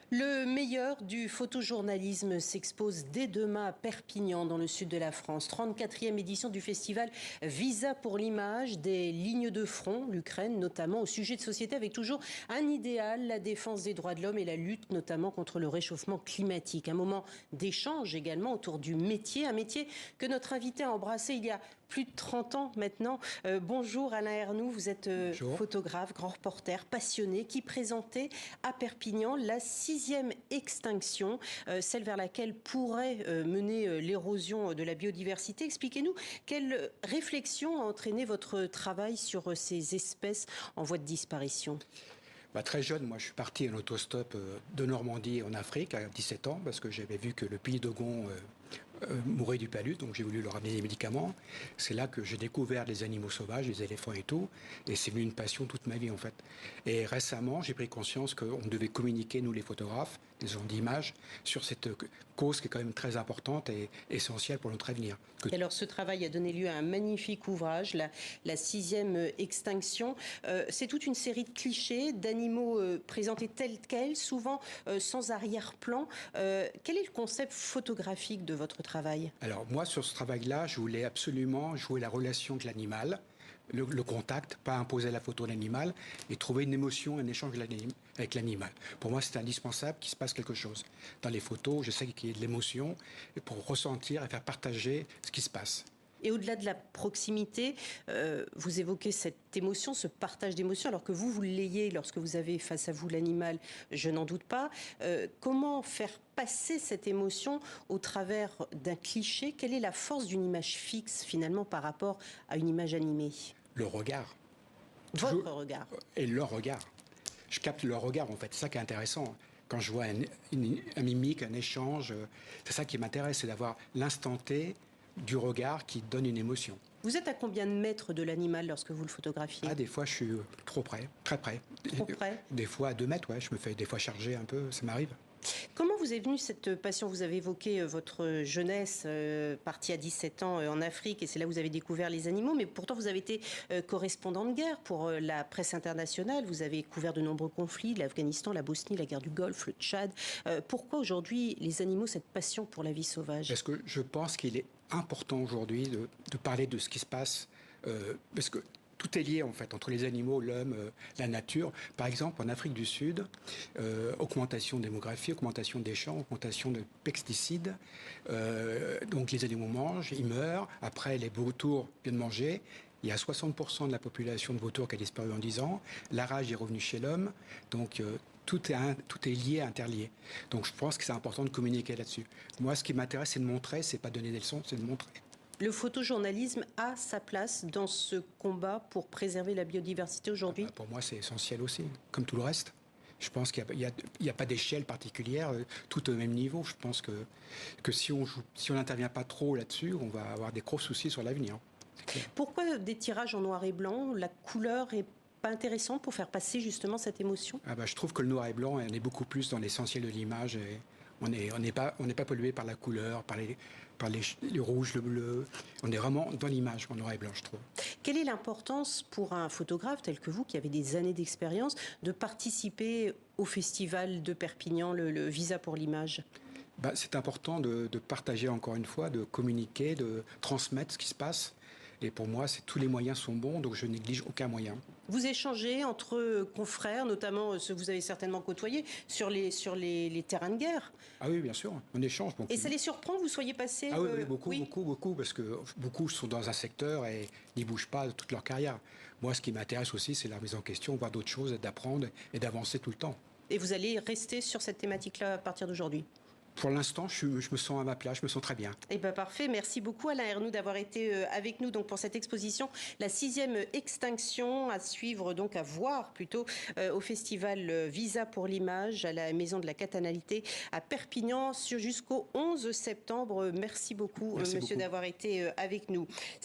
Le meilleur du photojournalisme s'expose dès demain à Perpignan, dans le sud de la France. 34e édition du festival Visa pour l'image, des lignes de front, l'Ukraine notamment, au sujet de société avec toujours un idéal, la défense des droits de l'homme et la lutte notamment contre le réchauffement climatique. Un moment d'échange également autour du métier, un métier que notre invité a embrassé il y a plus de 30 ans maintenant. Bonjour Alain Ernoult, vous êtes photographe, grand reporter, passionné, qui présentait à Perpignan la 6e extinction, celle vers laquelle pourrait mener l'érosion de la biodiversité. Expliquez-nous quelle réflexion a entraîné votre travail sur ces espèces en voie de disparition. Très jeune, moi, je suis parti en autostop de Normandie en Afrique à 17 ans parce que j'avais vu que le pays d'Ogon mourait du palud, donc j'ai voulu leur amener des médicaments. C'est là que j'ai découvert les animaux sauvages, les éléphants et tout, et c'est devenu une passion toute ma vie en fait. Et récemment, j'ai pris conscience qu'on devait communiquer, nous les photographes, les gens d'image, sur cette cause qui est quand même très importante et essentielle pour notre avenir. Et alors ce travail a donné lieu à un magnifique ouvrage, la 6e extinction. C'est toute une série de clichés, d'animaux présentés tels quels, souvent sans arrière-plan. Quel est le concept photographique de votre travail? Alors moi, sur ce travail-là, je voulais absolument jouer la relation avec l'animal, le contact, pas imposer la photo de l'animal, et trouver une émotion, un échange avec l'animal. Pour moi, c'est indispensable qu'il se passe quelque chose. Dans les photos, je sais qu'il y a de l'émotion, pour ressentir et faire partager ce qui se passe. Et au-delà de la proximité, vous évoquez cette émotion, ce partage d'émotions, alors que vous l'ayez lorsque vous avez face à vous l'animal, je n'en doute pas. Comment faire passer cette émotion au travers d'un cliché? Quelle est la force d'une image fixe, finalement, par rapport à une image animée? Le regard. Votre regard. Et leur regard. Je capte leur regard, en fait. C'est ça qui est intéressant. Quand je vois un mimique, un échange, c'est ça qui m'intéresse, c'est d'avoir l'instant T du regard qui donne une émotion. Vous êtes à combien de mètres de l'animal lorsque vous le photographiez? Des fois, je suis trop près, très près. Trop près? Des fois à 2 mètres, ouais, je me fais des fois charger un peu, ça m'arrive. Comment vous est venue cette passion? Vous avez évoqué votre jeunesse, partie à 17 ans en Afrique, et c'est là où vous avez découvert les animaux, mais pourtant vous avez été correspondant de guerre pour la presse internationale. Vous avez couvert de nombreux conflits, l'Afghanistan, la Bosnie, la guerre du Golfe, le Tchad. Pourquoi aujourd'hui les animaux, cette passion pour la vie sauvage? Parce que je pense qu'il est important aujourd'hui de parler de ce qui se passe, parce que tout est lié en fait entre les animaux, l'homme, la nature. Par exemple, en Afrique du Sud, augmentation démographique, augmentation des champs, augmentation de pesticides. Donc les animaux mangent, ils meurent. Après, les vautours viennent manger. Il y a 60% de la population de vautours qui a disparu en 10 ans. La rage est revenue chez l'homme. Donc tout est lié, interlié. Donc je pense que c'est important de communiquer là-dessus. Moi, ce qui m'intéresse, c'est de montrer, c'est pas donner des leçons, c'est de montrer. Le photojournalisme a sa place dans ce combat pour préserver la biodiversité aujourd'hui? Pour moi, c'est essentiel aussi, comme tout le reste. Je pense qu'il n'y a pas d'échelle particulière, tout au même niveau. Je pense que si on n'intervient pas trop là-dessus, on va avoir des gros soucis sur l'avenir. Pourquoi des tirages en noir et blanc? La couleur est pas intéressante pour faire passer justement cette émotion? Je trouve que le noir et blanc, on est beaucoup plus dans l'essentiel de l'image. Et on n'est pas pollué par la couleur, par les rouges, le bleu. On est vraiment dans l'image en noir et blanc, je trouve. Quelle est l'importance pour un photographe tel que vous, qui avez des années d'expérience, de participer au festival de Perpignan, le Visa pour l'image? C'est important de partager encore une fois, de communiquer, de transmettre ce qui se passe. Et pour moi, tous les moyens sont bons, donc je néglige aucun moyen. Vous échangez entre confrères, notamment ceux que vous avez certainement côtoyés, sur les terrains de guerre? Ah oui, bien sûr, on échange. Donc, et ça les surprend que vous soyez passé? Oui, beaucoup, parce que beaucoup sont dans un secteur et n'y bougent pas toute leur carrière. Moi, ce qui m'intéresse aussi, c'est la remise en question, voir d'autres choses, d'apprendre et d'avancer tout le temps. Et vous allez rester sur cette thématique-là à partir d'aujourd'hui? Pour l'instant, je me sens à ma place, je me sens très bien. Parfait. Merci beaucoup Alain Ernoult d'avoir été avec nous donc pour cette exposition, la 6e extinction, à suivre, donc à voir plutôt au festival Visa pour l'image à la Maison de la Catanalité à Perpignan jusqu'au 11 septembre. Merci beaucoup, monsieur, d'avoir été avec nous.